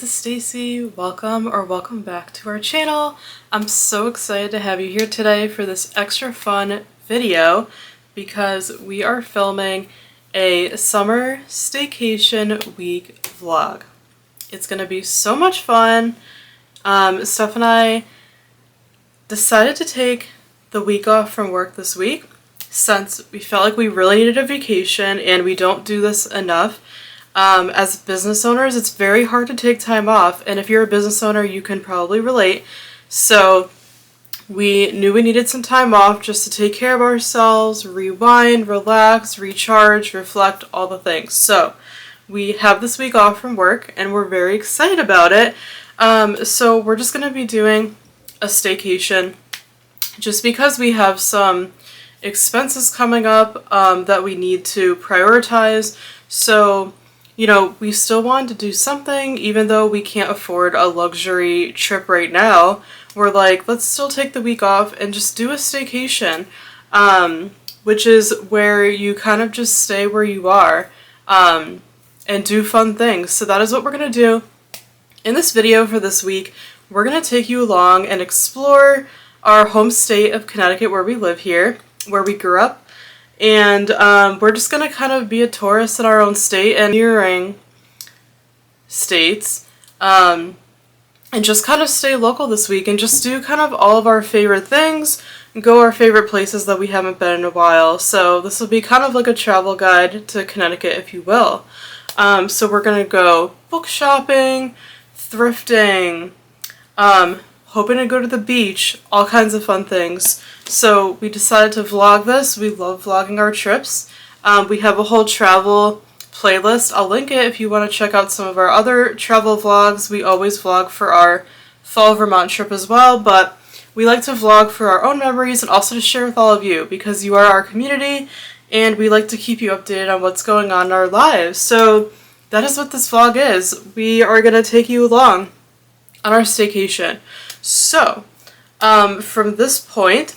is Stacey. Welcome back to our channel. I'm so excited to have you here today for this extra fun video because we are filming a summer staycation week vlog. It's gonna be so much fun. Steph and I decided to take the week off from work this week since we felt like we really needed a vacation, and we don't do this enough. As business owners, it's very hard to take time off, and if you're a business owner, you can probably relate. So we knew we needed some time off just to take care of ourselves, rewind, relax, recharge, reflect, all the things. So we have this week off from work, and we're very excited about it. So we're just going to be doing a staycation just because we have some expenses coming up that we need to prioritize. So, you know, we still want to do something even though we can't afford a luxury trip right now. We're like, let's still take the week off and just do a staycation, which is where you kind of just stay where you are and do fun things. So that is what we're going to do. In this video for this week, we're going to take you along and explore our home state of Connecticut, where we live here, where we grew up. And we're just going to kind of be a tourist in our own state and neighboring states, and just kind of stay local this week and just do kind of all of our favorite things and go our favorite places that we haven't been in a while. So this will be kind of like a travel guide to Connecticut, if you will. So we're going to go book shopping, thrifting, hoping to go to the beach, all kinds of fun things. So we decided to vlog this. We love vlogging our trips. We have a whole travel playlist. I'll link it if you want to check out some of our other travel vlogs. We always vlog for our fall Vermont trip as well, but we like to vlog for our own memories and also to share with all of you because you are our community and we like to keep you updated on what's going on in our lives. So that is what this vlog is. We are going to take you along on our staycation. So, from this point,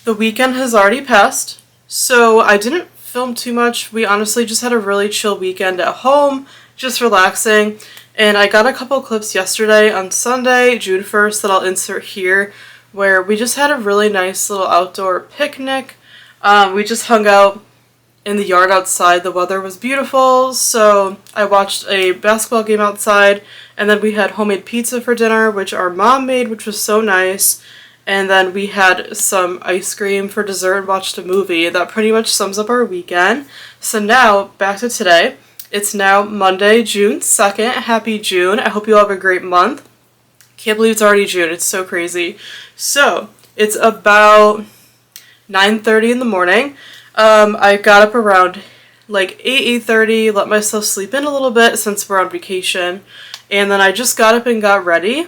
the weekend has already passed, so I didn't film too much. We honestly just had a really chill weekend at home, just relaxing, and I got a couple clips yesterday on Sunday, June 1st, that I'll insert here, where we just had a really nice little outdoor picnic. We just hung out in the yard outside. The weather was beautiful, so I watched a basketball game outside, and then we had homemade pizza for dinner, which our mom made, which was so nice. And then we had some ice cream for dessert and watched a movie. That pretty much sums up our weekend. So now, back to today. It's now Monday, June 2nd. Happy June. I hope you all have a great month. Can't believe it's already June. It's so crazy. So, it's about 9:30 in the morning. I got up around like 8:30, let myself sleep in a little bit since we're on vacation, and then I just got up and got ready.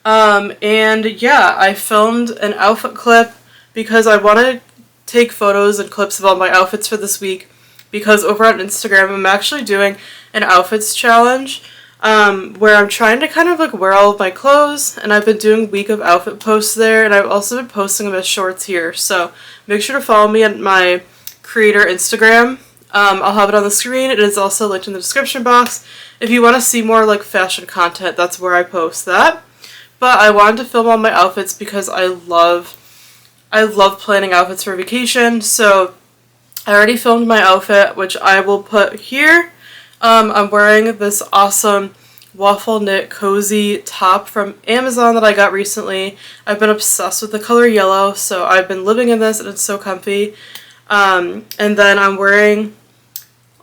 And yeah, I filmed an outfit clip because I want to take photos and clips of all my outfits for this week, because over on Instagram I'm actually doing an outfits challenge where I'm trying to kind of like wear all of my clothes, and I've been doing week of outfit posts there, and I've also been posting them as shorts here. So make sure to follow me on my creator Instagram. I'll have it on the screen. It is also linked in the description box. If you want to see more like fashion content, that's where I post that. But I wanted to film all my outfits because I love planning outfits for vacation. So I already filmed my outfit, which I will put here. I'm wearing this awesome waffle knit cozy top from Amazon that I got recently. I've been obsessed with the color yellow, so I've been living in this and it's so comfy. And then I'm wearing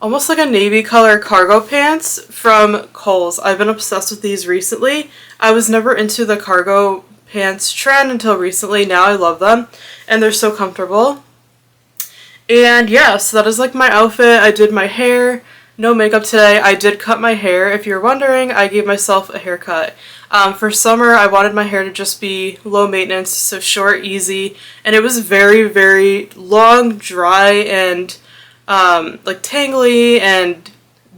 almost like a navy color cargo pants from Kohl's. I've been obsessed with these recently. I was never into the cargo pants trend until recently. Now I love them and they're so comfortable. And yeah, so that is like my outfit. I did my hair. No makeup today. I did cut my hair. If you're wondering, I gave myself a haircut. For summer, I wanted my hair to just be low maintenance, so short, easy, and it was very, very long, dry, and like tangly and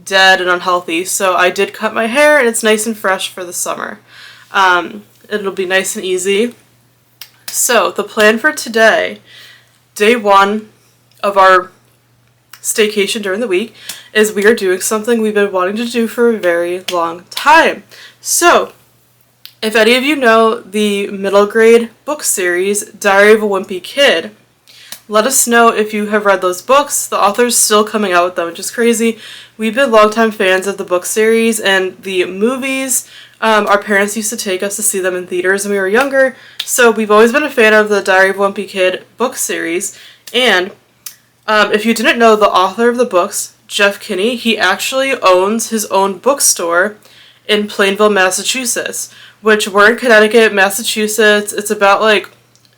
dead and unhealthy. So I did cut my hair, and it's nice and fresh for the summer. It'll be nice and easy. So the plan for today, day one of our staycation during the week is we are doing something we've been wanting to do for a very long time. So, if any of you know the middle grade book series, Diary of a Wimpy Kid, let us know if you have read those books. The author's still coming out with them, which is crazy. We've been longtime fans of the book series and the movies. Our parents used to take us to see them in theaters when we were younger, so we've always been a fan of the Diary of a Wimpy Kid book series. And if you didn't know, the author of the books, Jeff Kinney, he actually owns his own bookstore in Plainville, Massachusetts, which we're in Connecticut, Massachusetts. It's about, like,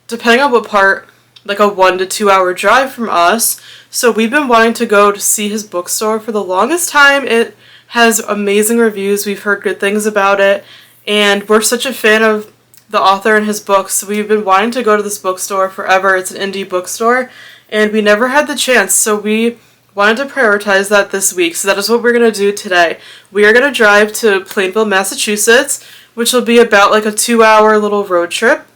depending on what part, like a 1 to 2 hour drive from us. So we've been wanting to go to see his bookstore for the longest time. It has amazing reviews. We've heard good things about it, and we're such a fan of the author and his books. So we've been wanting to go to this bookstore forever. It's an indie bookstore, and we never had the chance. So we wanted to prioritize that this week. So that is what we're going to do today. We are going to drive to Plainville, Massachusetts, which will be about like a 2 hour little road trip.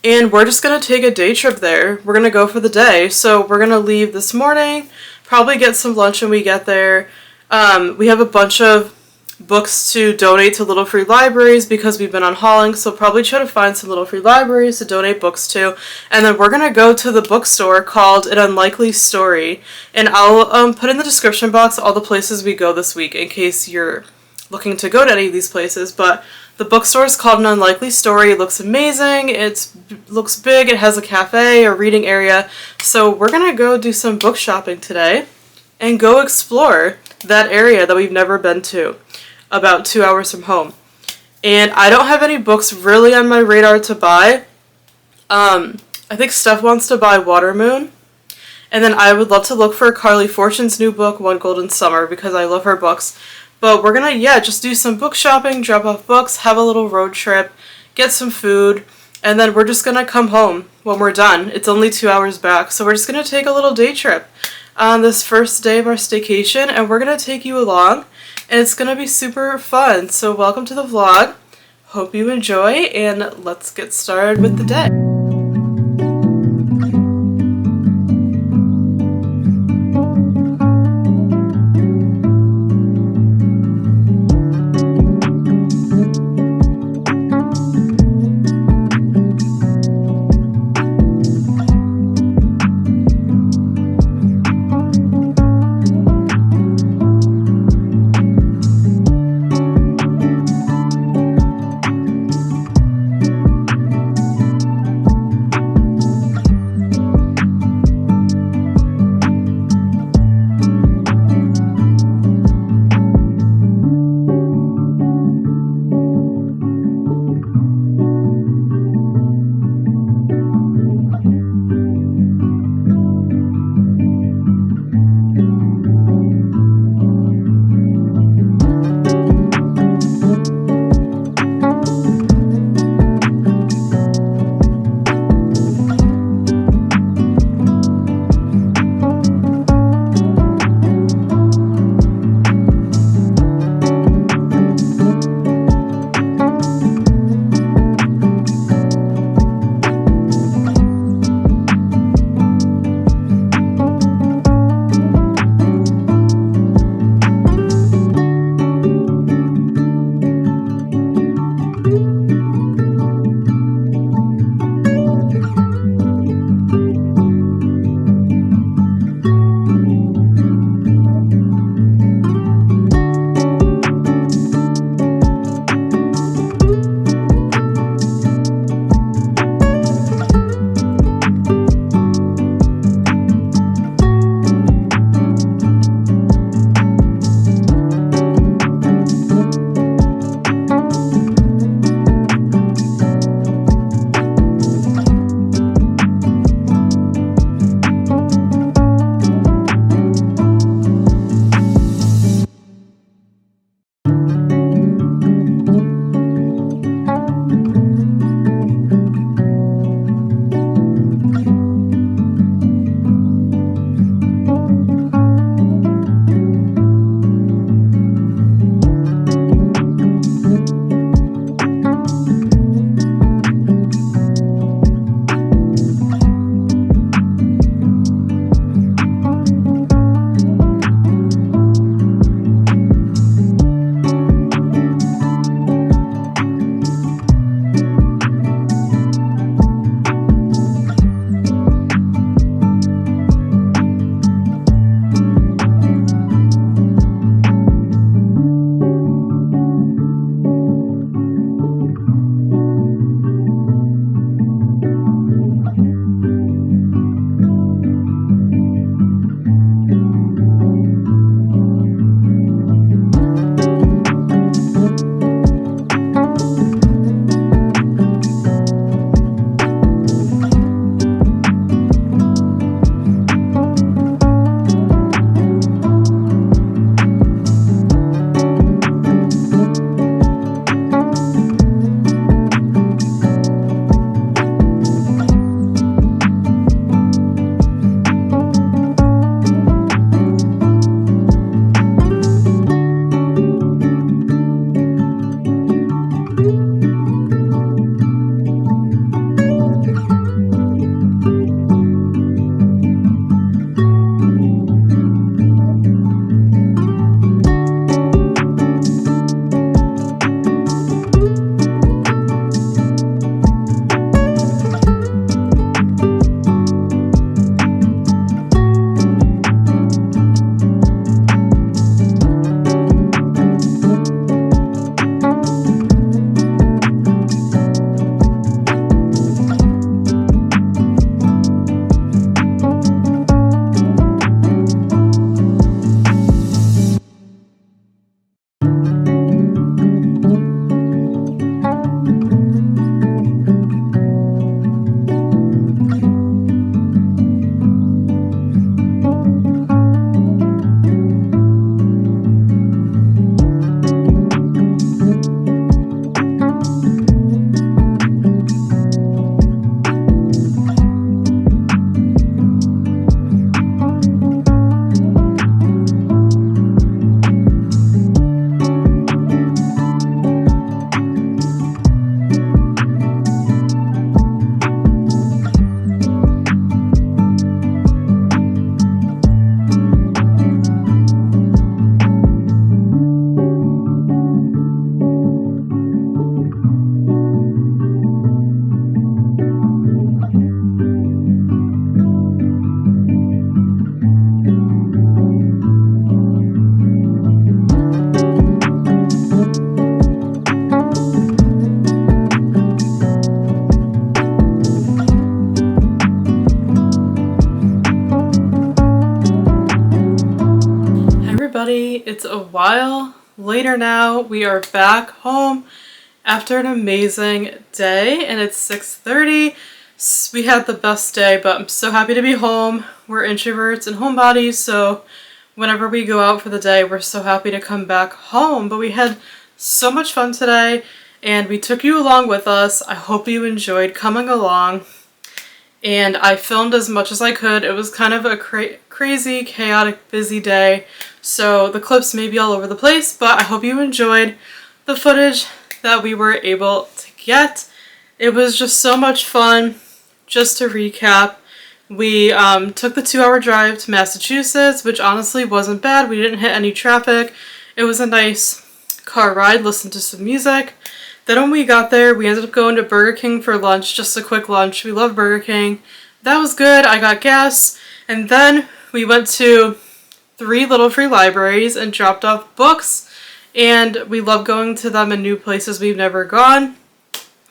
And we're just going to take a day trip there. We're going to go for the day. So we're going to leave this morning, probably get some lunch when we get there. We have a bunch of books to donate to Little Free Libraries because we've been on hauling, so probably try to find some Little Free Libraries to donate books to. And then we're going to go to the bookstore called An Unlikely Story. And I'll put in the description box all the places we go this week in case you're looking to go to any of these places. But the bookstore is called An Unlikely Story. It looks amazing. It looks big. It has a cafe, a reading area. So we're going to go do some book shopping today and go explore that area that we've never been to, about 2 hours from home. And I don't have any books really on my radar to buy. I think Steph wants to buy Watermoon. And then I would love to look for Carly Fortune's new book, One Golden Summer, because I love her books. But we're gonna, just do some book shopping, drop off books, have a little road trip, get some food, and then we're just gonna come home when we're done. It's only 2 hours back, so we're just gonna take a little day trip on this first day of our staycation, and we're gonna take you along, and it's gonna be super fun. So welcome to the vlog. Hope you enjoy, and let's get started with the day. everybody. It's a while later now. We are back home after an amazing day and it's 6:30. We had the best day, but I'm so happy to be home. We're introverts and homebodies, so whenever we go out for the day, we're so happy to come back home. But we had so much fun today and we took you along with us. I hope you enjoyed coming along. And I filmed as much as I could. It was kind of a crazy, chaotic, busy day, so the clips may be all over the place, but I hope you enjoyed the footage that we were able to get. It was just so much fun. Just to recap, we took the 2-hour drive to Massachusetts, which honestly wasn't bad. We didn't hit any traffic. It was a nice car ride, listened to some music. Then when we got there, we ended up going to Burger King for lunch, just a quick lunch. We love Burger King. That was good. I got gas. And then we went to 3 little free libraries and dropped off books. And we love going to them in new places we've never gone.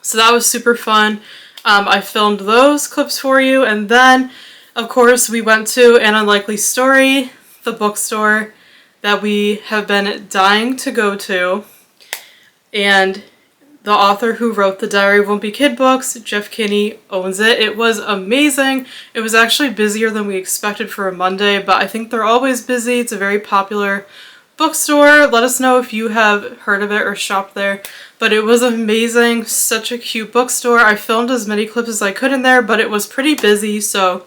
So that was super fun. I filmed those clips for you. And then, of course, we went to An Unlikely Story, the bookstore that we have been dying to go to. And the author who wrote the Diary of a Wimpy Kid books, Jeff Kinney, owns it. It was amazing. It was actually busier than we expected for a Monday, but I think they're always busy. It's a very popular bookstore. Let us know if you have heard of it or shopped there. But it was amazing. Such a cute bookstore. I filmed as many clips as I could in there, but it was pretty busy, so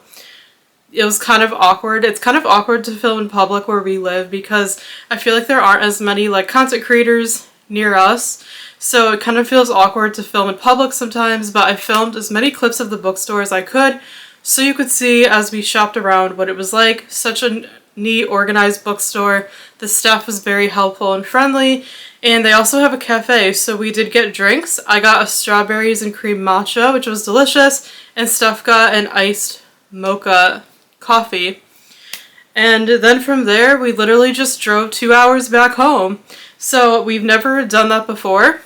it was kind of awkward. It's kind of awkward to film in public where we live because I feel like there aren't as many like content creators near us. So it kind of feels awkward to film in public sometimes, but I filmed as many clips of the bookstore as I could so you could see as we shopped around what it was like. Such a neat, organized bookstore. The staff was very helpful and friendly, and they also have a cafe, so we did get drinks. I got a strawberries and cream matcha, which was delicious, and Steph got an iced mocha coffee. And then from there, we literally just drove 2 hours back home. So we've never done that before.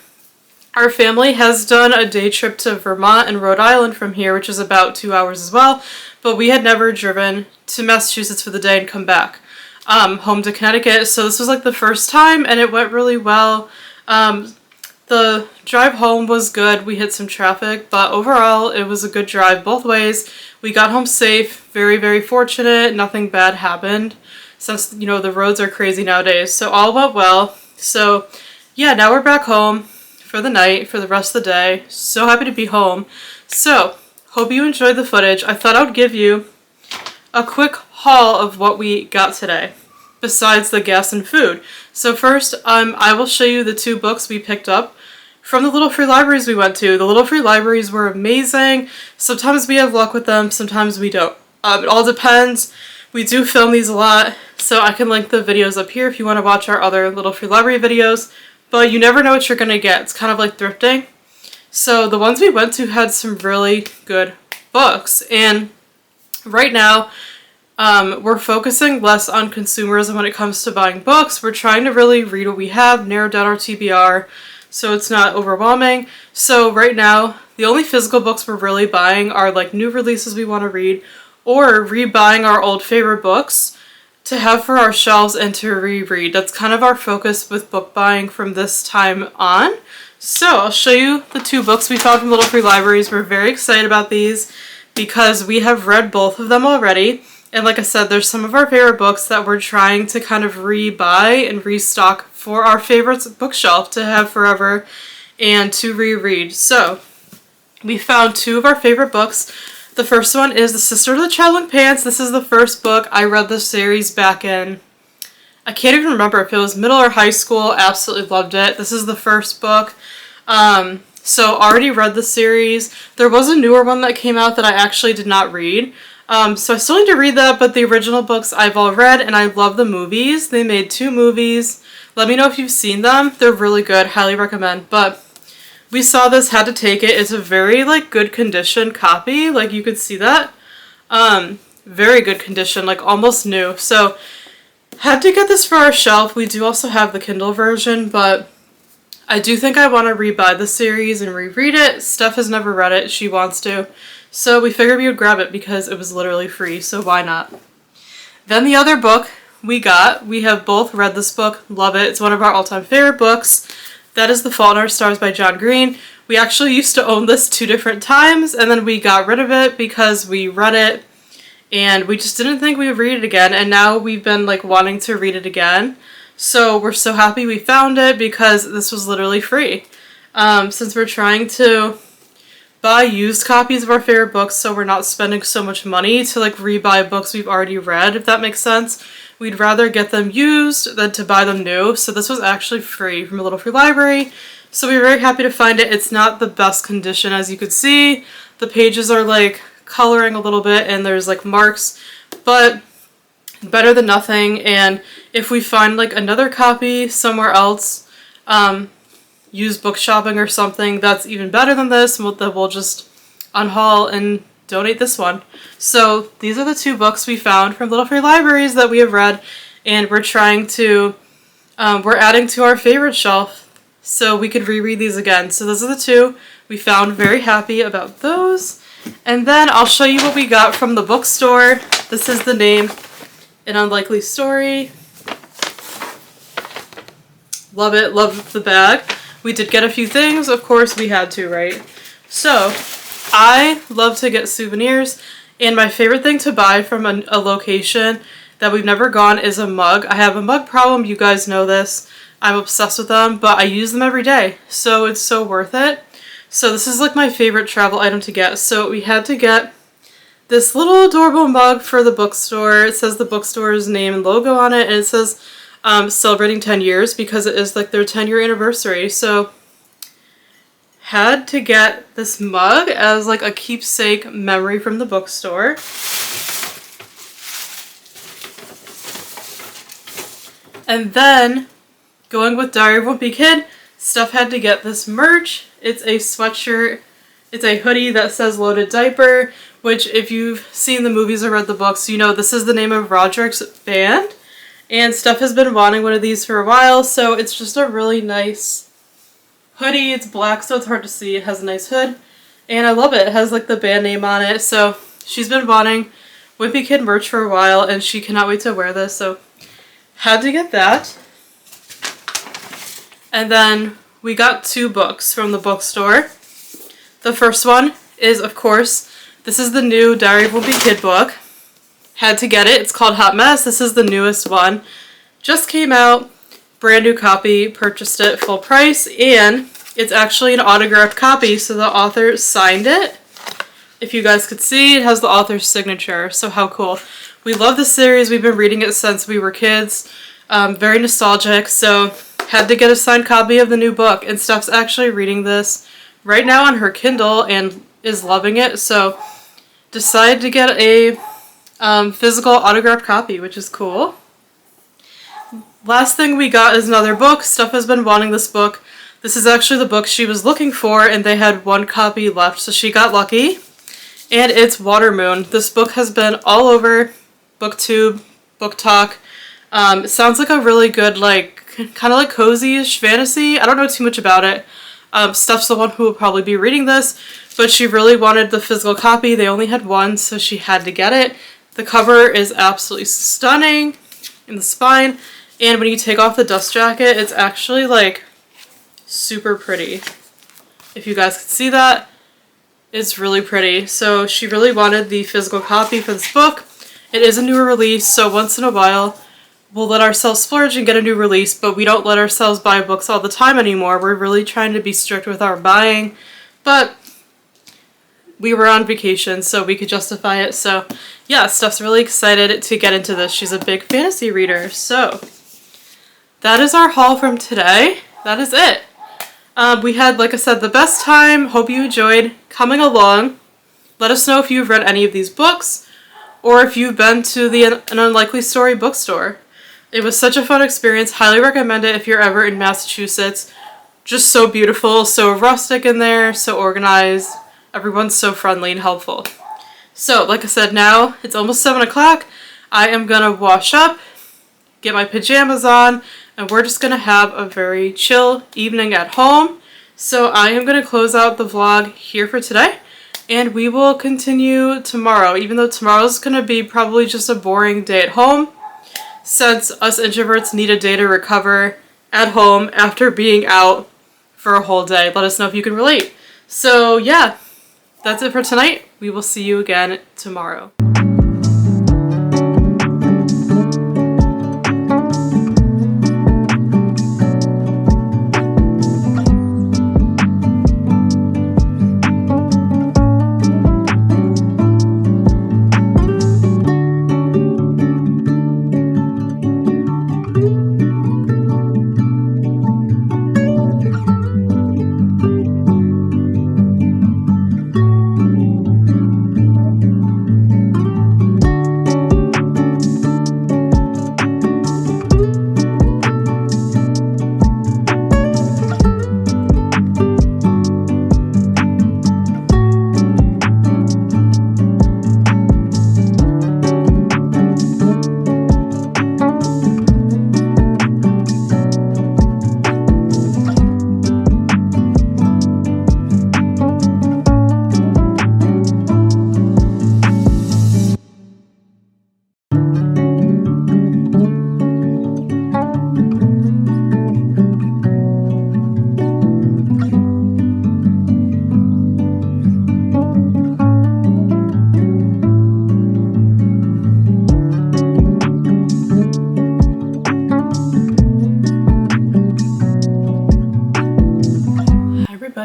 Our family has done a day trip to Vermont and Rhode Island from here, which is about 2 hours as well, but we had never driven to Massachusetts for the day and come back home to Connecticut. So this was like the first time and it went really well. The drive home was good. We hit some traffic, but overall it was a good drive both ways. We got home safe, very, very fortunate. Nothing bad happened since, you know, the roads are crazy nowadays. So all went well. So yeah, now we're back home for the night, for the rest of the day. So happy to be home. So hope you enjoyed the footage. I thought I would give you a quick haul of what we got today, besides the gas and food. So first, I will show you the 2 books we picked up from the little free libraries we went to. The little free libraries were amazing. Sometimes we have luck with them, sometimes we don't. It all depends. We do film these a lot, so I can link the videos up here if you want to watch our other little free library videos. But you never know what you're going to get. It's kind of like thrifting. So the ones we went to had some really good books. And right now, we're focusing less on consumerism when it comes to buying books. We're trying to really read what we have, narrow down our TBR, so it's not overwhelming. So right now, the only physical books we're really buying are like new releases we want to read, or rebuying our old favorite books to have for our shelves and to reread. That's kind of our focus with book buying from this time on. So I'll show you the 2 books we found from Little Free Libraries. We're very excited about these because we have read both of them already. And like I said, there's some of our favorite books that we're trying to kind of rebuy and restock for our favorites bookshelf to have forever and to reread. So we found 2 of our favorite books. The first one is The Sister of the Traveling Pants. This is the first book. I read this series back in, I can't even remember if it was middle or high school. Absolutely loved it. This is the first book. So already read the series. There was a newer one that came out that I actually did not read. So I still need to read that, but the original books I've all read, and I love the movies. They made 2 movies. Let me know if you've seen them. They're really good. Highly recommend. But we saw this, had to take it. It's a very like good condition copy. Like you could see that. Very good condition, like almost new. So had to get this for our shelf. We do also have the Kindle version, but I do think I want to rebuy the series and reread it. Steph has never read it. She wants to. So we figured we would grab it because it was literally free, so why not? Then the other book we got. We have both read this book, love it. It's one of our all-time favorite books. That is The Fault in Our Stars by John Green. We actually used to own this 2 different times, and then we got rid of it because we read it and we just didn't think we would read it again, and now we've been like wanting to read it again. So we're so happy we found it because this was literally free. Since we're trying to buy used copies of our favorite books so we're not spending so much money to like rebuy books we've already read, if that makes sense. We'd rather get them used than to buy them new. So this was actually free from a little free library. So we were very happy to find it. It's not the best condition, as you could see. The pages are like coloring a little bit and there's like marks, but better than nothing. And if we find like another copy somewhere else, used book shopping or something that's even better than this, we'll just unhaul and donate this one. So these are the 2 books we found from little free libraries that we have read, and we're trying to we're adding to our favorite shelf so we could reread these again. So those are the 2 we found. Very happy about those. And then I'll show you what we got from the bookstore. This is the name, An Unlikely Story. Love it, love the bag. We did get a few things, of course we had to, right? So, I love to get souvenirs, and my favorite thing to buy from a location that we've never gone is a mug. I have a mug problem, you guys know this. I'm obsessed with them, but I use them every day, so it's so worth it. So this is like my favorite travel item to get. So we had to get this little adorable mug for the bookstore. It says the bookstore's name and logo on it, and it says celebrating 10 years because it is like their 10-year anniversary. So had to get this mug as like a keepsake memory from the bookstore. And then going with Diary of a Wimpy Kid, Steph had to get this merch. It's a sweatshirt. It's a hoodie that says Loaded Diaper, which if you've seen the movies or read the books, you know this is the name of Roderick's band. And Steph has been wanting one of these for a while, so it's just a really nice hoodie. It's black, so it's hard to see. It has a nice hood, and I love it. It has like the band name on it, so she's been wanting Wimpy Kid merch for a while, and she cannot wait to wear this, so had to get that. And then we got 2 books from the bookstore. The first one is, of course, this is the new Diary of a Wimpy Kid book. Had to get it. It's called Hot Mess. This is the newest one. Just came out. Brand new copy. Purchased it full price. And it's actually an autographed copy, so the author signed it. If you guys could see, it has the author's signature. So how cool. We love this series. We've been reading it since we were kids. Very nostalgic. So had to get a signed copy of the new book. And Steph's actually reading this right now on her Kindle and is loving it. So decided to get a physical autographed copy, which is cool. Last thing we got is another book. Steph has been wanting this book. This is actually the book she was looking for, and they had 1 copy left, so she got lucky. And it's Watermoon. This book has been all over BookTube, Book Talk. It sounds like a really good, like, kind of like cozy-ish fantasy. I don't know too much about it. Steph's the one who will probably be reading this, but she really wanted the physical copy. They only had 1, so she had to get it. The cover is absolutely stunning in the spine, and when you take off the dust jacket, it's actually like super pretty. If you guys could see that, it's really pretty. So she really wanted the physical copy for this book. It is a newer release, so once in a while we'll let ourselves splurge and get a new release, but we don't let ourselves buy books all the time anymore. We're really trying to be strict with our buying, but we were on vacation, so we could justify it. So yeah, Steph's really excited to get into this. She's a big fantasy reader. So that is our haul from today. That is it. We had, like I said, the best time. Hope you enjoyed coming along. Let us know if you've read any of these books or if you've been to the An Unlikely Story bookstore. It was such a fun experience. Highly recommend it if you're ever in Massachusetts. Just so beautiful, so rustic in there, so organized. Everyone's so friendly and helpful. So, like I said, now it's almost 7 o'clock. I am gonna wash up, get my pajamas on, and we're just gonna have a very chill evening at home. So I am gonna close out the vlog here for today, and we will continue tomorrow, even though tomorrow's gonna be probably just a boring day at home. since us introverts need a day to recover at home after being out for a whole day. Let us know if you can relate. So yeah, that's it for tonight. We will see you again tomorrow.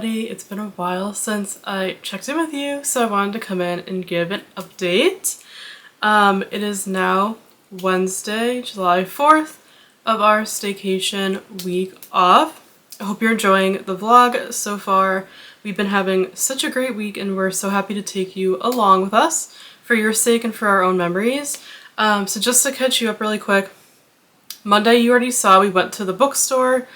It's been a while since I checked in with you, so I wanted to come in and give an update. It is now Wednesday, July 4th of our staycation week off. I hope you're enjoying the vlog so far. We've been having such a great week and we're so happy to take you along with us for your sake and for our own memories. So just to catch you up really quick, Monday you already saw we went to the bookstore,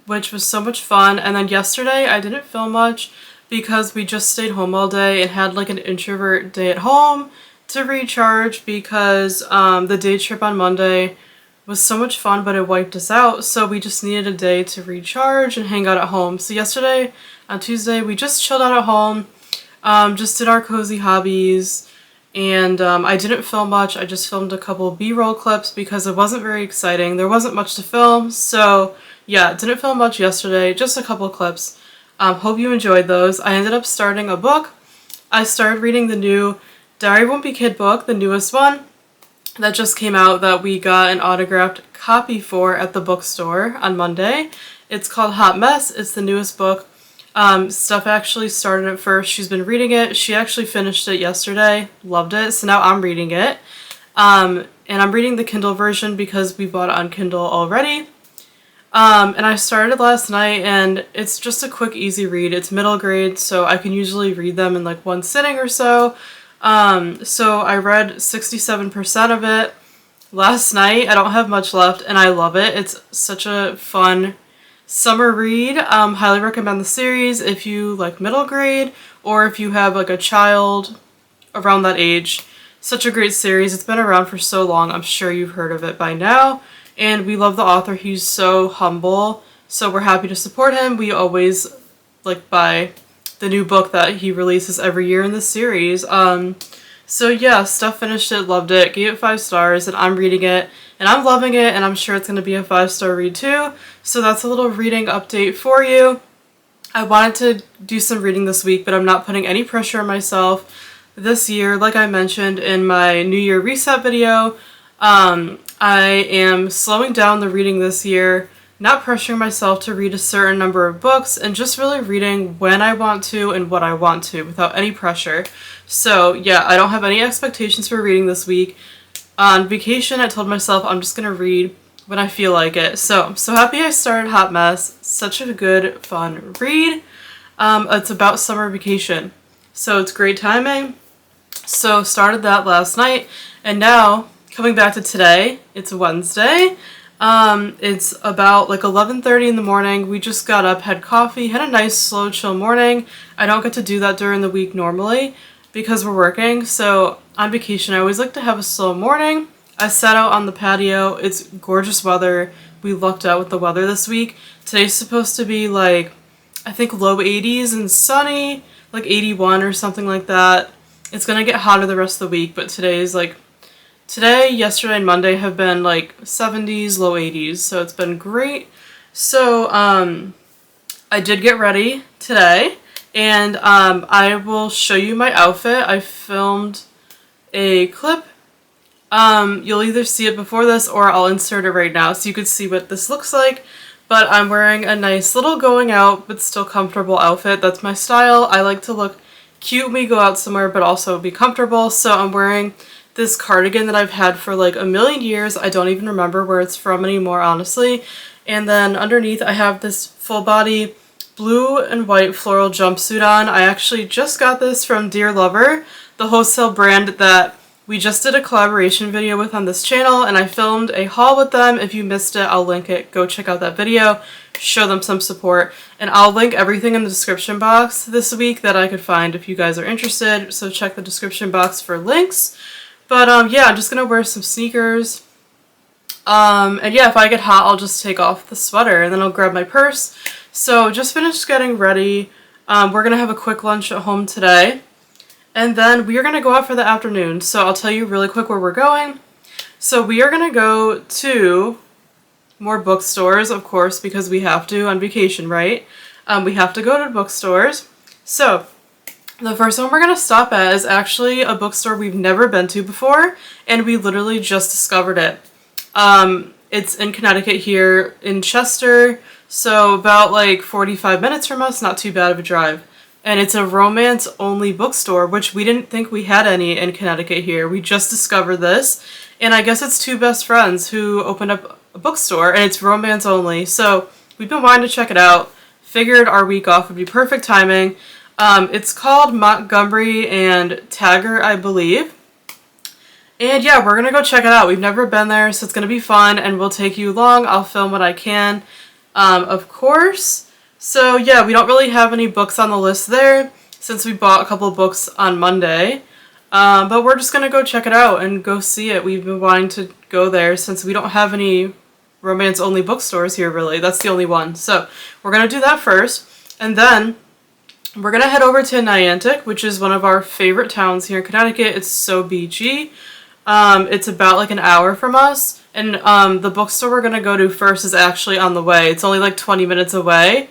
which was so much fun. And then yesterday I didn't film much because we just stayed home all day and had like an introvert day at home to recharge because the day trip on Monday was so much fun, but it wiped us out. So we just needed a day to recharge and hang out at home. So yesterday on Tuesday, we just chilled out at home, just did our cozy hobbies. And I didn't film much. I just filmed a couple B-roll clips because it wasn't very exciting. There wasn't much to film. So yeah, didn't film much yesterday, just a couple clips. Hope you enjoyed those. I ended up starting a book. I started reading the new Diary Won't Be Kid book, the newest one that just came out that we got an autographed copy for at the bookstore on Monday. It's called Hot Mess. It's the newest book. Steph actually started it first. She's been reading it. She actually finished it yesterday. Loved it. So now I'm reading it. And I'm reading the Kindle version because we bought it on Kindle already. And I started last night and it's just a quick, easy read. It's middle grade, so I can usually read them in like one sitting or so. So I read 67% of it last night. I don't have much left and I love it. It's such a fun summer read. Highly recommend the series if you like middle grade or if you have like a child around that age. Such a great series. It's been around for so long. I'm sure you've heard of it by now. And we love the author. He's so humble. So we're happy to support him. We always like buy the new book that he releases every year in the series. So yeah, Steph finished it, loved it, gave it 5 stars, and I'm reading it, and I'm loving it, and I'm sure it's going to be a 5-star read too. So that's a little reading update for you. I wanted to do some reading this week, but I'm not putting any pressure on myself this year. Like I mentioned in my New Year reset video, I am slowing down the reading this year, not pressuring myself to read a certain number of books, and just really reading when I want to and what I want to without any pressure. So yeah, I don't have any expectations for reading this week. On vacation, I told myself I'm just gonna read when I feel like it. So I'm so happy I started Hot Mess. Such a good, fun read. It's about summer vacation, so it's great timing. So started that last night, and now coming back to today, it's Wednesday. It's about like 11:30 in the morning. We just got up, had coffee, had a nice slow chill morning. I don't get to do that during the week normally because we're working. So on vacation, I always like to have a slow morning. I sat out on the patio. It's gorgeous weather. We lucked out with the weather this week. Today's supposed to be like, I think low 80s and sunny, like 81 or something like that. It's gonna get hotter the rest of the week, but today is like Today, yesterday, and Monday have been like 70s, low 80s, so it's been great. So I did get ready today, and I will show you my outfit. I filmed a clip. You'll either see it before this or I'll insert it right now so you can see what this looks like. But I'm wearing a nice little going out but still comfortable outfit. That's my style. I like to look cute when we go out somewhere but also be comfortable. So I'm wearing this cardigan that I've had for like a million years. I don't even remember where it's from anymore, honestly. And then underneath I have this full body blue and white floral jumpsuit on. I actually just got this from Dear Lover, the wholesale brand that we just did a collaboration video with on this channel, and I filmed a haul with them. If you missed it, I'll link it. Go check out that video, show them some support, and I'll link everything in the description box this week that I could find if you guys are interested, so check the description box for links. But yeah, I'm just gonna wear some sneakers. And yeah, if I get hot, I'll just take off the sweater, and then I'll grab my purse. So just finished getting ready. We're gonna have a quick lunch at home today. And then we are going to go out for the afternoon. So I'll tell you really quick where we're going. So we are going to go to more bookstores, of course, because we have to on vacation, right? We have to go to bookstores. So the first one we're going to stop at is actually a bookstore we've never been to before, and we literally just discovered it. It's in Connecticut here in Chester, so about like 45 minutes from us, not too bad of a drive. And it's a romance-only bookstore, which we didn't think we had any in Connecticut here. We just discovered this, and I guess it's two best friends who opened up a bookstore, and it's romance-only. So we've been wanting to check it out. Figured our week off would be perfect timing. It's called Montgomery and Taggert, I believe. And yeah, we're gonna go check it out. We've never been there, so it's gonna be fun, and we'll take you along. I'll film what I can, of course. So yeah, we don't really have any books on the list there since we bought a couple of books on Monday. But we're just going to go check it out and go see it. We've been wanting to go there since we don't have any romance-only bookstores here, really. That's the only one. So we're going to do that first. And then we're going to head over to Niantic, which is one of our favorite towns here in Connecticut. It's so beachy. It's about like an hour from us. And the bookstore we're going to go to first is actually on the way. It's only like 20 minutes away.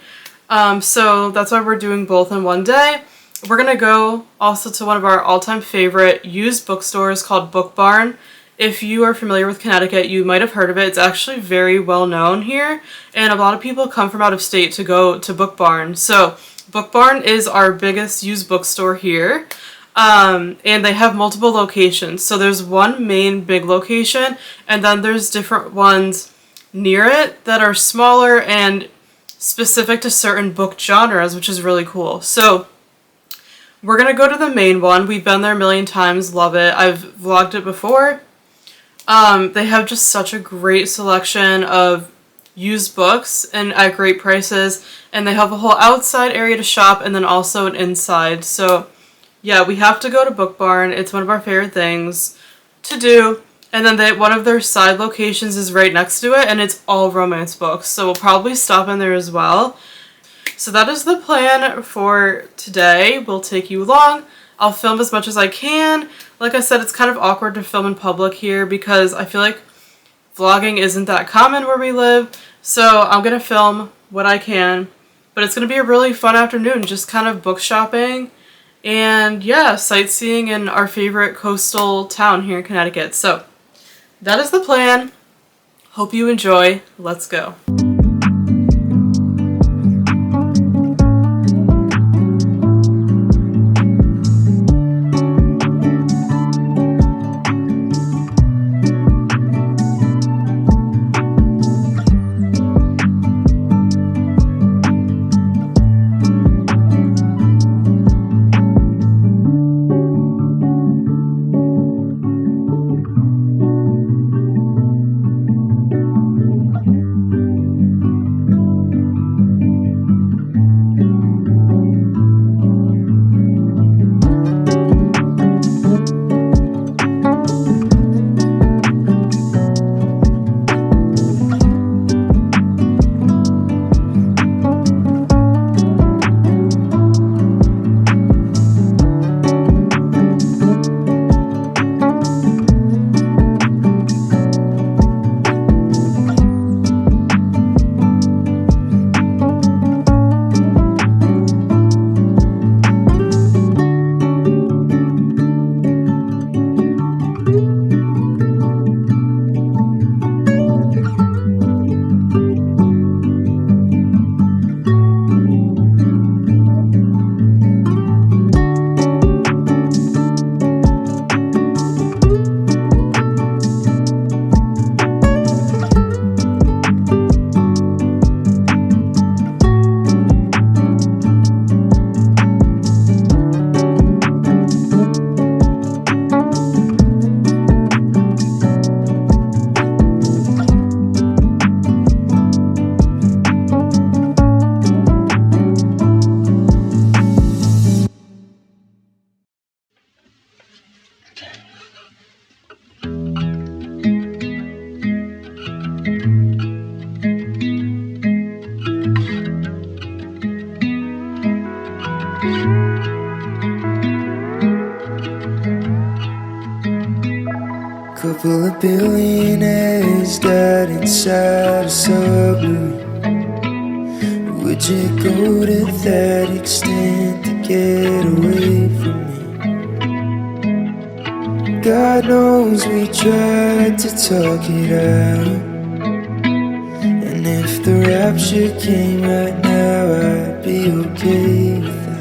So that's why we're doing both in one day. We're going to go also to one of our all-time favorite used bookstores called Book Barn. If you are familiar with Connecticut, you might have heard of it. It's actually very well known here, and a lot of people come from out of state to go to Book Barn. So Book Barn is our biggest used bookstore here, and they have multiple locations. So there's one main big location, and then there's different ones near it that are smaller and specific to certain book genres, which is really cool. So we're going to go to the main one. We've been there a million times, love it. I've vlogged it before. They have just such a great selection of used books and at great prices, and they have a whole outside area to shop and then also an inside. So yeah, we have to go to Book Barn. It's one of our favorite things to do. And then one of their side locations is right next to it, and it's all romance books. So we'll probably stop in there as well. So that is the plan for today. We'll take you along. I'll film as much as I can. Like I said, it's kind of awkward to film in public here because I feel like vlogging isn't that common where we live. So I'm going to film what I can. But it's going to be a really fun afternoon, just kind of book shopping. And yeah, sightseeing in our favorite coastal town here in Connecticut. So that is the plan. Hope you enjoy. Let's go. Couple of billionaires died inside a submarine. Would you go to that extent to get away from me? God knows we tried to talk it out, and if the rapture came right now, I'd be okay with that.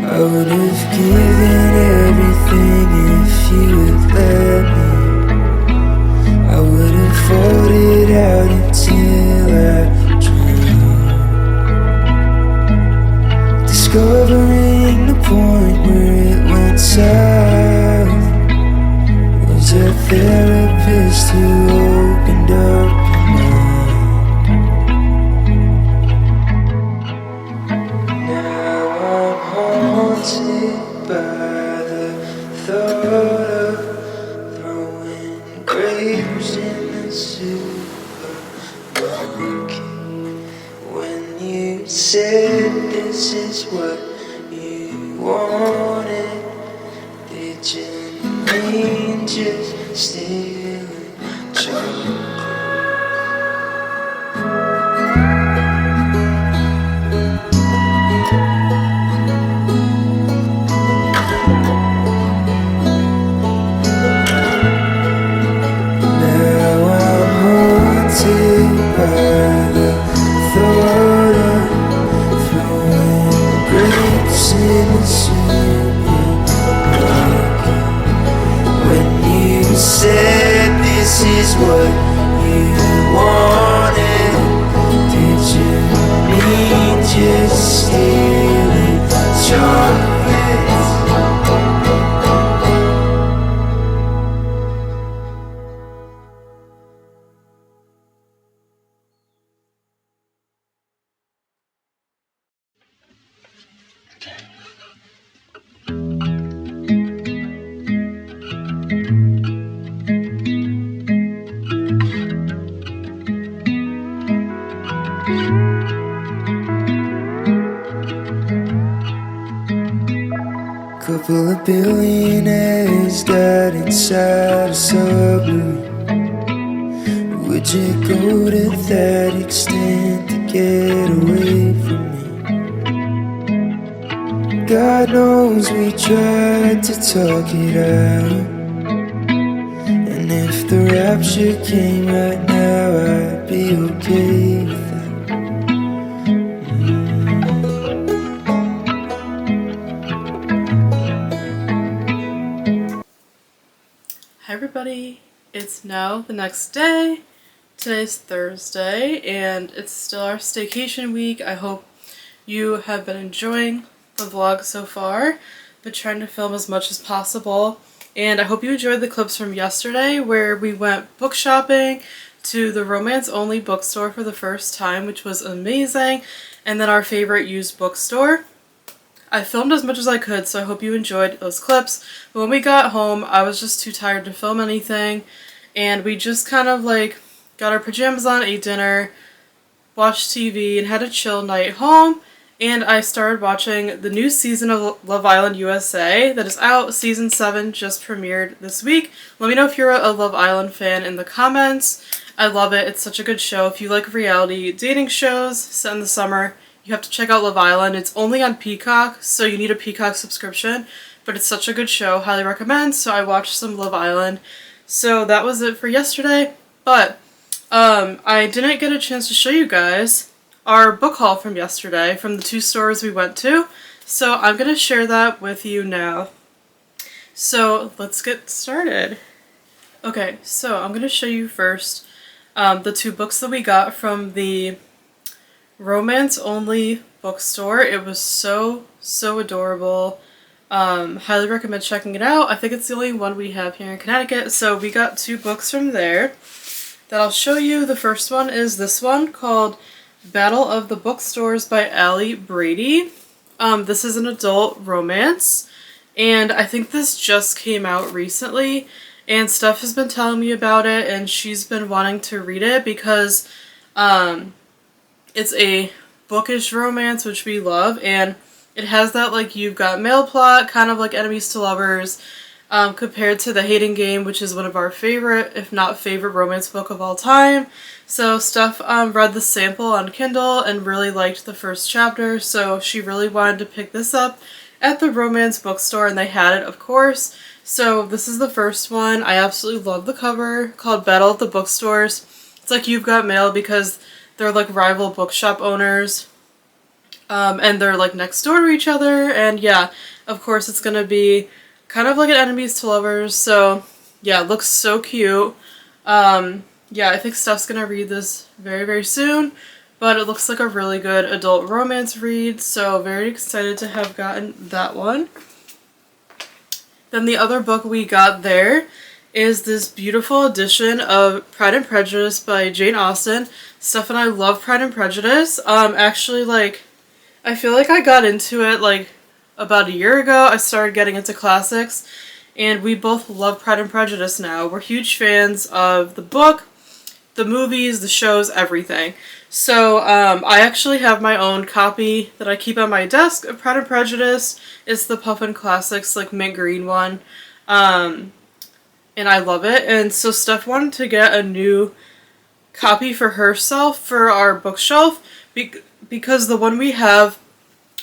I would have given everything if you would let me. I would have fought it out until I drowned, discovering the point where it went south was a therapist who opened up your mind. Now I'm haunted by the thought of throwing grapes in the supermarket. When you said this is what you wanted, did you mean just stealing chocolate? By the thought of throwing grapes in the supermarket. When you said this is what you wanted, did you mean just stealing chocolates? Couple of billionaires died inside a submarine. Would you go to that extent to get away from me? God knows we tried to talk it out, and if the rapture came right now, I'd be okay with that. Hi everybody, it's now the next day. Today's Thursday and it's still our staycation week. I hope you have been enjoying the vlog so far. Been trying to film as much as possible, and I hope you enjoyed the clips from yesterday where we went book shopping to the romance only bookstore for the first time, which was amazing, and then our favorite used bookstore. I filmed as much as I could, so I hope you enjoyed those clips. But when we got home, I was just too tired to film anything, and we just kind of like got our pajamas on, ate dinner, watched TV, and had a chill night home. And I started watching the new season of Love Island USA that is out. Season 7 just premiered this week. Let me know if you're a Love Island fan in the comments. I love it. It's such a good show. If you like reality dating shows set in the summer, you have to check out Love Island. It's only on Peacock, so you need a Peacock subscription. But it's such a good show. Highly recommend. So I watched some Love Island. So that was it for yesterday. But I didn't get a chance to show you guys our book haul from yesterday from the 2 stores we went to. So I'm going to share that with you now. So let's get started. Okay, so I'm going to show you first the 2 books that we got from the romance only bookstore. It was so adorable. Highly recommend checking it out. I think it's the only one we have here in Connecticut. So we got 2 books from there that I'll show you. The first one is this one called Battle of the Bookstores by Allie Brady. This is an adult romance, and I think this just came out recently, and Steph has been telling me about it, and she's been wanting to read it because it's a bookish romance, which we love, and it has that like You've Got Mail plot, kind of like Enemies to Lovers, compared to The Hating Game, which is one of our favorite, if not favorite, romance book of all time. So Steph read the sample on Kindle and really liked the first chapter, so she really wanted to pick this up at the romance bookstore, and they had it, of course. So this is the first one. I absolutely love the cover, called Battle of the Bookstores. It's like You've Got Mail because they're like rival bookshop owners, and they're like next door to each other, and yeah, of course it's gonna be kind of like an Enemies to Lovers, so yeah, it looks so cute. Yeah, I think Steph's gonna read this very, very soon, but it looks like a really good adult romance read, so very excited to have gotten that one. Then the other book we got there is this beautiful edition of Pride and Prejudice by Jane Austen. Steph and I love Pride and Prejudice. Actually, like, I feel like I got into it, like, about a year ago. I started getting into classics, and we both love Pride and Prejudice now. We're huge fans of the book, the movies, the shows, everything. So, I actually have my own copy that I keep on my desk of Pride and Prejudice. It's the Puffin Classics, like, mint green one. And I love it. And so Steph wanted to get a new copy for herself for our bookshelf because the one we have,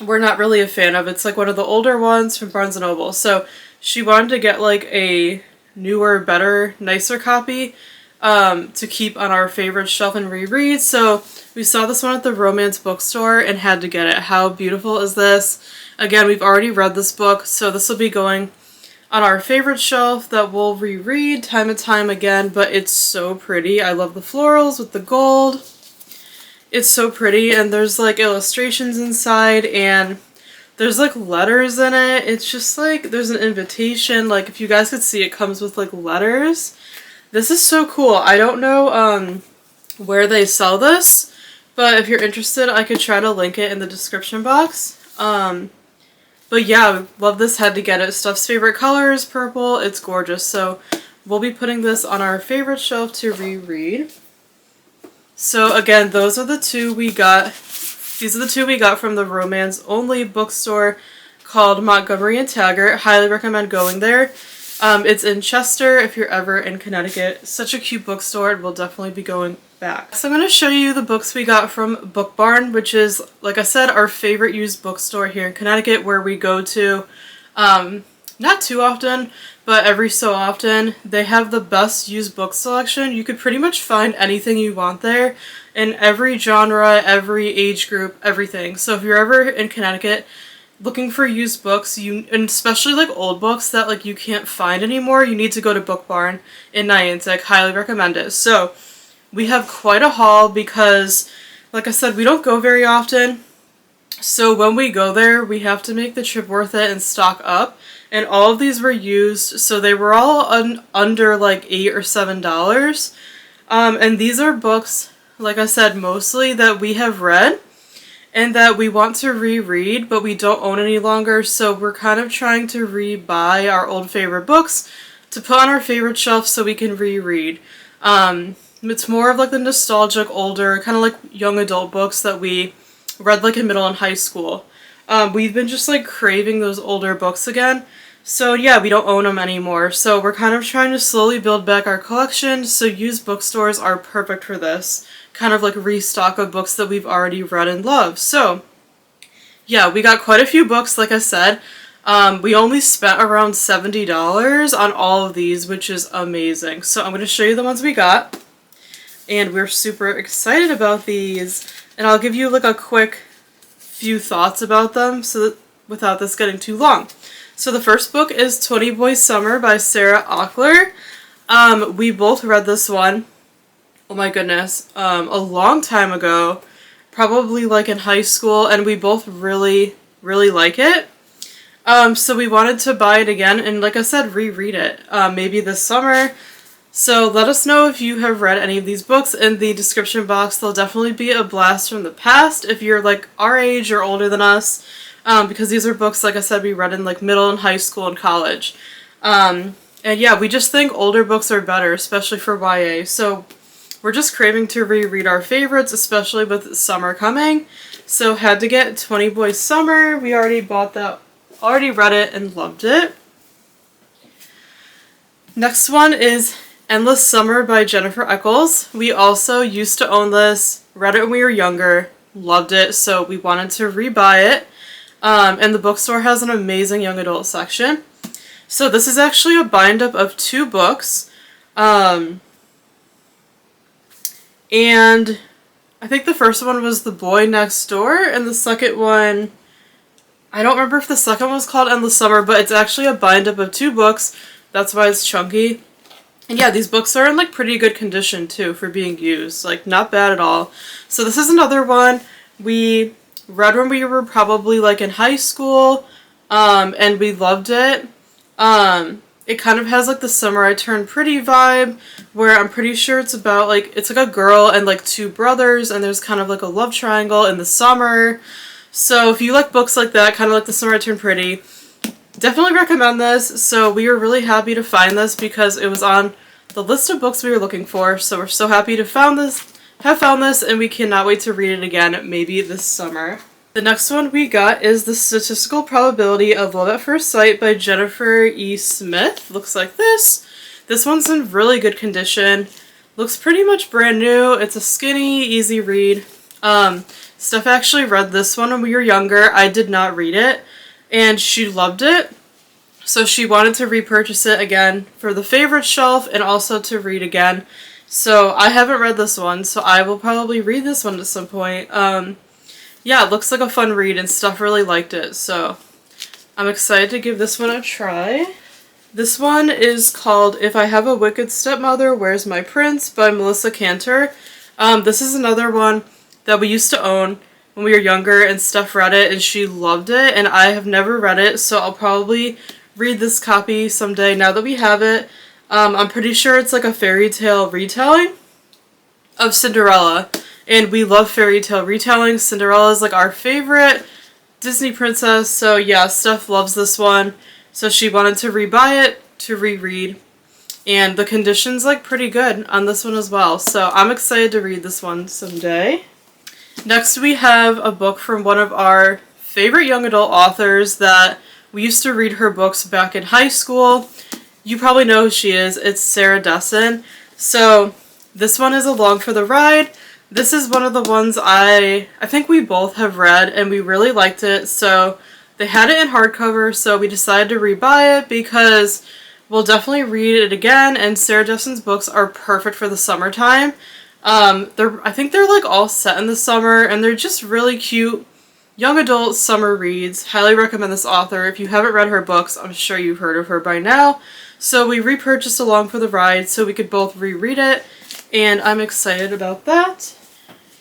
we're not really a fan of. It's like one of the older ones from Barnes & Noble. So she wanted to get like a newer, better, nicer copy to keep on our favorite shelf and reread. So we saw this one at the romance bookstore and had to get it. How beautiful is this? Again, we've already read this book, so this will be going on our favorite shelf that we'll reread time and time again, but it's so pretty. I love the florals with the gold. It's so pretty, and there's like illustrations inside, and there's like letters in it. It's just like, there's an invitation. Like, if you guys could see, it comes with like letters. This is so cool. I don't know where they sell this, but if you're interested, I could try to link it in the description box. But yeah, love this, had to get it. Steph's favorite color is purple. It's gorgeous. So we'll be putting this on our favorite shelf to reread. So again, those are the two we got. These are the two we got from the romance only bookstore called Montgomery Taggert. Highly recommend going there. It's in Chester if you're ever in Connecticut. Such a cute bookstore, and we'll definitely be going back. So I'm going to show you the books we got from Book Barn, which is, like I said, our favorite used bookstore here in Connecticut, where we go to not too often, but every so often. They have the best used book selection. You could pretty much find anything you want there in every genre, every age group, everything. So if you're ever in Connecticut looking for used books, and especially like old books that like you can't find anymore, you need to go to Book Barn in Niantic. Highly recommend it. So we have quite a haul because, like I said, we don't go very often. So when we go there, we have to make the trip worth it and stock up. And all of these were used, so they were all under like $8 or $7. And these are books, like I said, mostly that we have read and that we want to reread, but we don't own any longer. So we're kind of trying to re-buy our old favorite books to put on our favorite shelf so we can reread. It's more of like the nostalgic, older, kind of like young adult books that we read like in middle and high school. We've been just like craving those older books again. So yeah, we don't own them anymore. So we're kind of trying to slowly build back our collection. So used bookstores are perfect for this. Kind of like restock of books that we've already read and loved. So yeah, we got quite a few books, like I said. We only spent around $70 on all of these, which is amazing. So I'm going to show you the ones we got. And we're super excited about these. And I'll give you like a quick few thoughts about them so that without this getting too long. So the first book is 20 Boys Summer by Sarah Auckler. We both read this one, oh my goodness, a long time ago, probably like in high school, and we both really, really like it. So we wanted to buy it again and, like I said, reread it. Maybe this summer. So let us know if you have read any of these books. In the description box, there'll definitely be a blast from the past if you're like our age or older than us, because these are books, like I said, we read in like middle and high school and college. And yeah, we just think older books are better, especially for YA. So we're just craving to reread our favorites, especially with summer coming. So had to get 20 Boys Summer. We already bought that, already read it and loved it. Next one is Endless Summer by Jennifer Eccles. We also used to own this, read it when we were younger, loved it, so we wanted to rebuy it. And the bookstore has an amazing young adult section. So this is actually a bind-up of 2 books. And I think the first one was The Boy Next Door, and the second one, I don't remember if the second one was called Endless Summer, but it's actually a bind-up of 2 books. That's why it's chunky. And yeah, these books are in like pretty good condition too for being used. Like not bad at all. So this is another one we read when we were probably like in high school, and we loved it. It kind of has like the Summer I Turned Pretty vibe, where I'm pretty sure it's about like, it's like a girl and like 2 brothers, and there's kind of like a love triangle in the summer. So if you like books like that, kind of like The Summer I Turned Pretty, definitely recommend this. So we were really happy to find this because it was on the list of books we were looking for. So we're so happy to have found this, and we cannot wait to read it again, maybe this summer. The next one we got is The Statistical Probability of Love at First Sight by Jennifer E. Smith. Looks like this. This one's in really good condition. Looks pretty much brand new. It's a skinny, easy read. Steph actually read this one when we were younger. I did not read it, and she loved it. So she wanted to repurchase it again for the favorite shelf and also to read again. So I haven't read this one, so I will probably read this one at some point. Yeah, it looks like a fun read, and Steph really liked it, so I'm excited to give this one a try. This one is called If I Have a Wicked Stepmother, Where's My Prince by Melissa Cantor. This is another one that we used to own when we were younger, and Steph read it and she loved it, and I have never read it, so I'll probably read this copy someday now that we have it. I'm pretty sure it's like a fairy tale retelling of Cinderella, and we love fairy tale retelling. Cinderella is like our favorite Disney princess, so yeah, Steph loves this one, so she wanted to rebuy it to reread, and the condition's like pretty good on this one as well, so I'm excited to read this one someday. Next we have a book from one of our favorite young adult authors that we used to read her books back in high school. You probably know who she is. It's Sarah Dessen. So this one is Along for the Ride. This is one of the ones I think we both have read, and we really liked it. So they had it in hardcover, so we decided to rebuy it because we'll definitely read it again, and Sarah Dessen's books are perfect for the summertime. I think they're like all set in the summer, and they're just really cute young adult summer reads. Highly recommend this author. If you haven't read her books, I'm sure you've heard of her by now. So we repurchased Along for the Ride so we could both reread it, and I'm excited about that.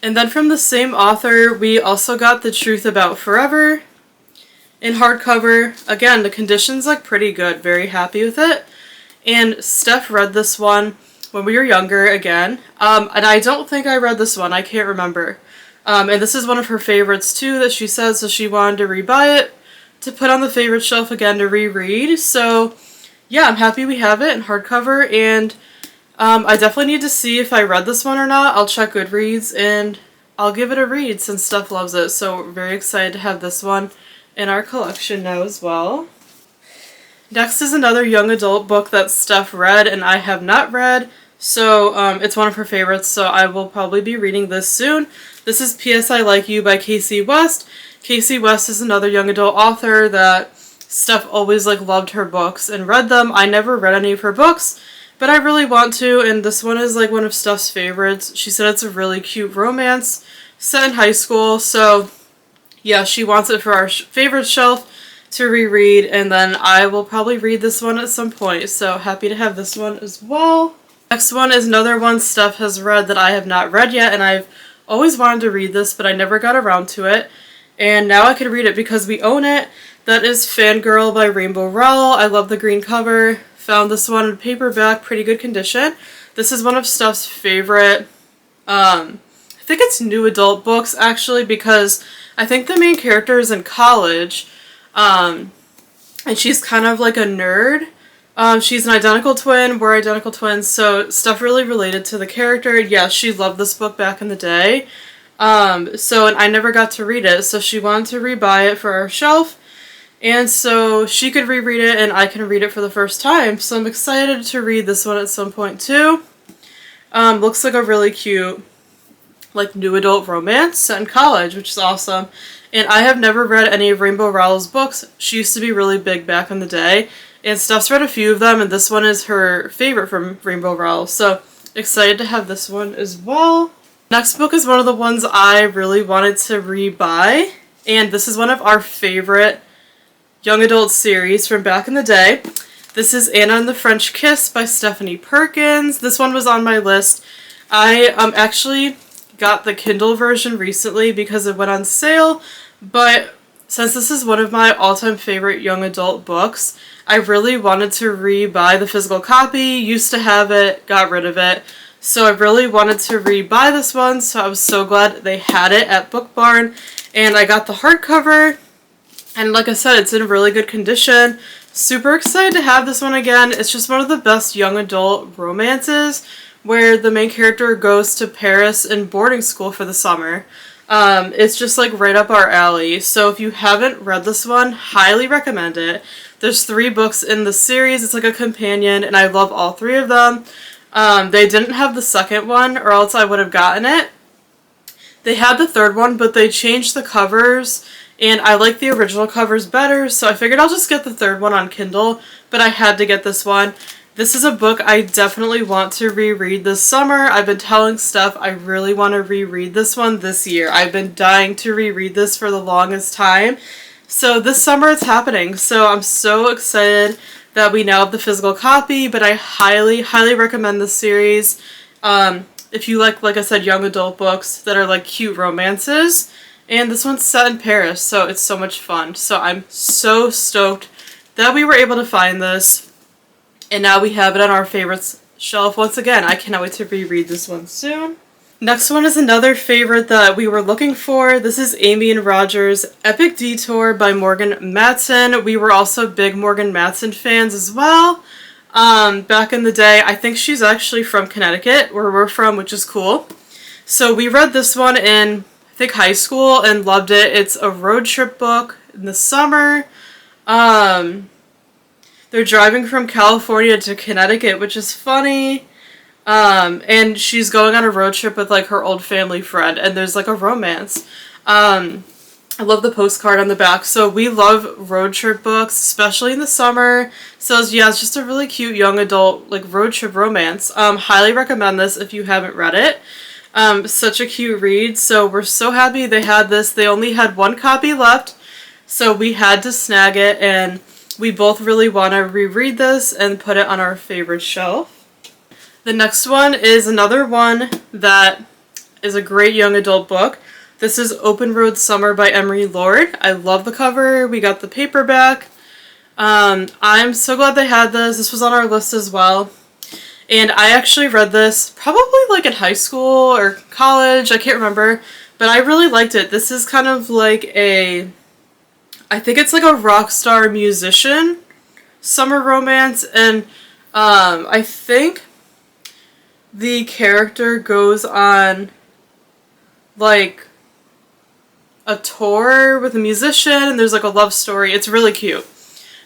And then from the same author, we also got The Truth About Forever in hardcover. Again, the condition's like pretty good. Very happy with it. And Steph read this one when we were younger again. And I don't think I read this one. I can't remember. And this is one of her favorites too that she says, so she wanted to rebuy it to put on the favorite shelf again to reread. So yeah, I'm happy we have it in hardcover, and I definitely need to see if I read this one or not. I'll check Goodreads and I'll give it a read since Steph loves it. So we're very excited to have this one in our collection now as well. Next is another young adult book that Steph read and I have not read. So it's one of her favorites, so I will probably be reading this soon. This is P.S. I Like You by Casey West. Casey West is another young adult author that Steph always loved her books and read them. I never read any of her books, but I really want to, and this one is one of Steph's favorites. She said it's a really cute romance set in high school, so yeah, she wants it for our favorite shelf to reread, and then I will probably read this one at some point, so happy to have this one as well. Next one is another one Steph has read that I have not read yet, and I've always wanted to read this, but I never got around to it, and now I can read it because we own it. That is Fangirl by Rainbow Rowell. I love the green cover. found this one in paperback, pretty good condition. This is one of Steph's favorite, I think it's new adult books actually, because I think the main character is in college, and she's kind of like a nerd. She's an identical twin, we're identical twins, so Steph really related to the character. Yeah, she loved this book back in the day. And I never got to read it, so she wanted to rebuy it for our shelf, and so she could reread it and I can read it for the first time. So I'm excited to read this one at some point too. Looks like a really cute, like, new adult romance set in college, which is awesome. And I have never read any of Rainbow Rowell's books. She used to be really big back in the day. And Steph's read a few of them, and this one is her favorite from Rainbow Rowell. So excited to have this one as well. Next book is one of the ones I really wanted to rebuy. And this is one of our favorite young adult series from back in the day. This is Anna and the French Kiss by Stephanie Perkins. This one was on my list. I actually got the Kindle version recently because it went on sale, but since this is one of my all-time favorite young adult books, I really wanted to rebuy the physical copy. Used to have it, got rid of it, so I really wanted to rebuy this one, so I was so glad they had it at Book Barn, and I got the hardcover, and like I said, it's in really good condition. Super excited to have this one again. It's just one of the best young adult romances where the main character goes to Paris and boarding school for the summer. It's just like right up our alley. So if you haven't read this one, highly recommend it. There's 3 books in the series. It's like a companion, and I love all 3 of them. They didn't have the second one, or else I would have gotten it. They had the third one, but they changed the covers, and I like the original covers better, so I figured I'll just get the third one on Kindle, but I had to get this one. This is a book I definitely want to reread this summer. I've been telling Steph I really want to reread this one this year. I've been dying to reread this for the longest time. So this summer it's happening. So I'm so excited that we now have the physical copy, but I highly, highly recommend this series. If you like I said, young adult books that are like cute romances. And this one's set in Paris, so it's so much fun. So I'm so stoked that we were able to find this. And now we have it on our favorites shelf once again. I cannot wait to reread this one soon. Next one is another favorite that we were looking for. This is Amy and Roger's Epic Detour by Morgan Matson. We were also big Morgan Matson fans as well. Back in the day, I think she's actually from Connecticut, where we're from, which is cool. So we read this one in, I think, high school and loved it. It's a road trip book in the summer. They're driving from California to Connecticut, which is funny. And she's going on a road trip with like her old family friend, and there's like a romance. I love the postcard on the back. So we love road trip books, especially in the summer. So yeah, it's just a really cute young adult like road trip romance. Highly recommend this if you haven't read it. Such a cute read. So we're so happy they had this. They only had 1 copy left, so we had to snag it, and we both really want to reread this and put it on our favorite shelf. The next one is another one that is a great young adult book. This is Open Road Summer by Emery Lord. I love the cover. We got the paperback. I'm so glad they had this. This was on our list as well. And I actually read this probably like in high school or college. I can't remember. But I really liked it. This is kind of like I think it's like a rock star musician summer romance. And I think the character goes on like a tour with a musician, and there's like a love story. It's really cute.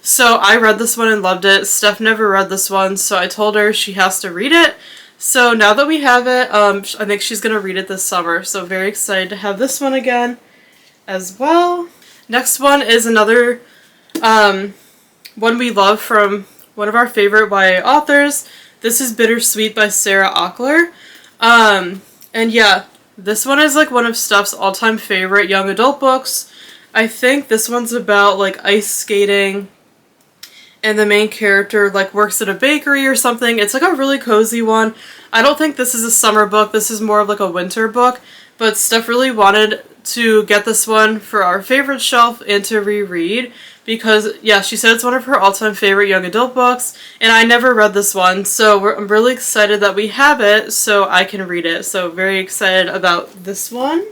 So I read this one and loved it. Steph never read this one, so I told her she has to read it. So now that we have it, I think she's going to read it this summer. So very excited to have this one again as well. Next one is another one we love from one of our favorite YA authors. This is Bittersweet by Sarah Ochler. And yeah, this one is like one of Steph's all-time favorite young adult books. I think this one's about like ice skating, and the main character like works at a bakery or something. It's like a really cozy one. I don't think this is a summer book. This is more of like a winter book, but Steph really wanted to get this one for our favorite shelf and to reread. because, yeah, she said it's one of her all-time favorite young adult books, and I never read this one, so I'm really excited that we have it so I can read it. So very excited about this one.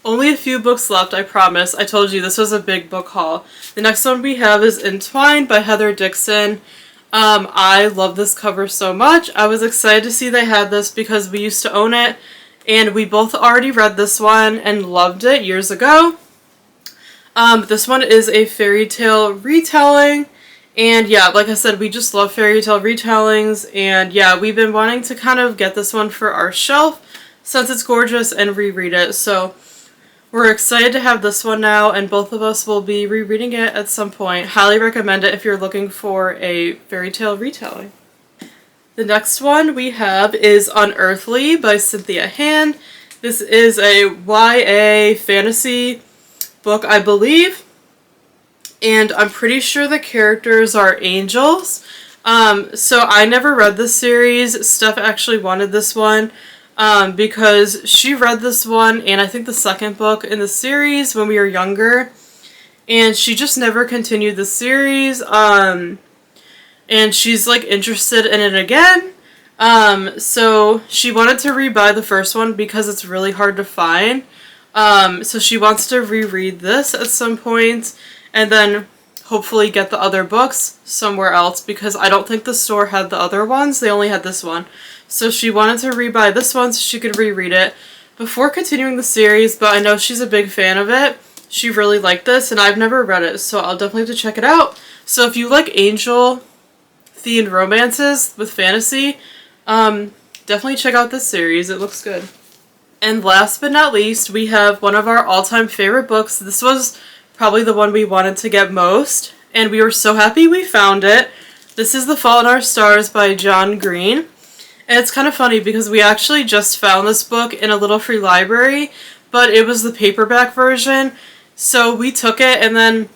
Only a few books left, I promise. I told you this was a big book haul. The next one we have is Entwined by Heather Dixon. I love this cover so much. I was excited to see they had this because we used to own it, and we both already read this one and loved it years ago. This one is a fairy tale retelling, and yeah, like I said, we just love fairy tale retellings, and yeah, we've been wanting to kind of get this one for our shelf since it's gorgeous and reread it, so we're excited to have this one now, and both of us will be rereading it at some point. Highly recommend it if you're looking for a fairy tale retelling. The next one we have is Unearthly by Cynthia Hand. This is a YA fantasy book, I believe, and I'm pretty sure the characters are angels. So I never read this series. Steph actually wanted this one. Because she read this one and I think the second book in the series when we were younger, and she just never continued the series, and she's like interested in it again, so she wanted to rebuy the first one because it's really hard to find, so she wants to reread this at some point and then hopefully get the other books somewhere else, because I don't think the store had the other ones, they only had this one. So she wanted to rebuy this one so she could reread it before continuing the series, but I know she's a big fan of it. She really liked this, and I've never read it, so I'll definitely have to check it out. So if you like angel-themed romances with fantasy, definitely check out this series. It looks good. And last but not least, we have one of our all-time favorite books. This was probably the one we wanted to get most, and we were so happy we found it. This is The Fault in Our Stars by John Green. And it's kind of funny because we actually just found this book in a little free library, but it was the paperback version. So we took it, and then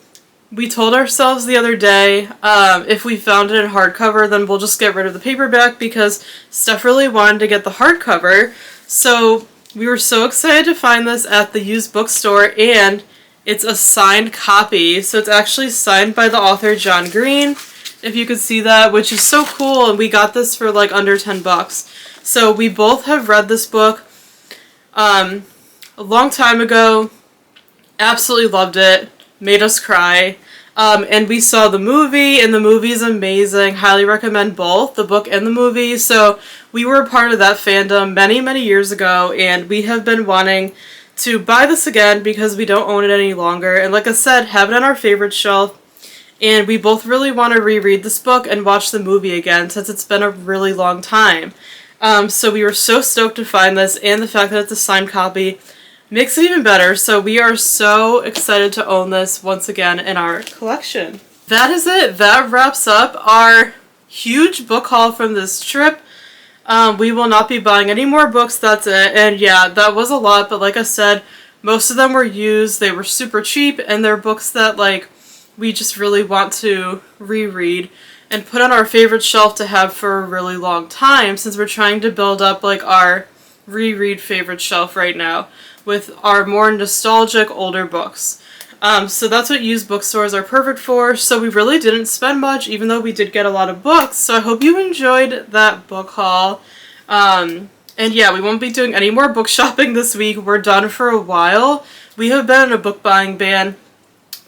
we told ourselves the other day, if we found it in hardcover, then we'll just get rid of the paperback, because Steph really wanted to get the hardcover. So we were so excited to find this at the used bookstore, and it's a signed copy. So it's actually signed by the author John Green, if you could see that, which is so cool, and we got this for like under $10. So we both have read this book a long time ago, absolutely loved it, made us cry, and we saw the movie, and the movie is amazing. Highly recommend both, the book and the movie. So we were a part of that fandom many years ago, and we have been wanting to buy this again because we don't own it any longer, and like I said, have it on our favorite shelf. And we both really want to reread this book and watch the movie again since it's been a really long time. So we were so stoked to find this, and the fact that it's a signed copy makes it even better. So we are so excited to own this once again in our collection. That is it. That wraps up our huge book haul from this trip. We will not be buying any more books, that's it. And yeah, that was a lot, but like I said, most of them were used. They were super cheap, and they're books that like we just really want to reread and put on our favorite shelf to have for a really long time, since we're trying to build up like our reread favorite shelf right now with our more nostalgic older books. So that's what used bookstores are perfect for. So we really didn't spend much, even though we did get a lot of books. So I hope you enjoyed that book haul. And yeah, we won't be doing any more book shopping this week. We're done for a while. We have been in a book buying ban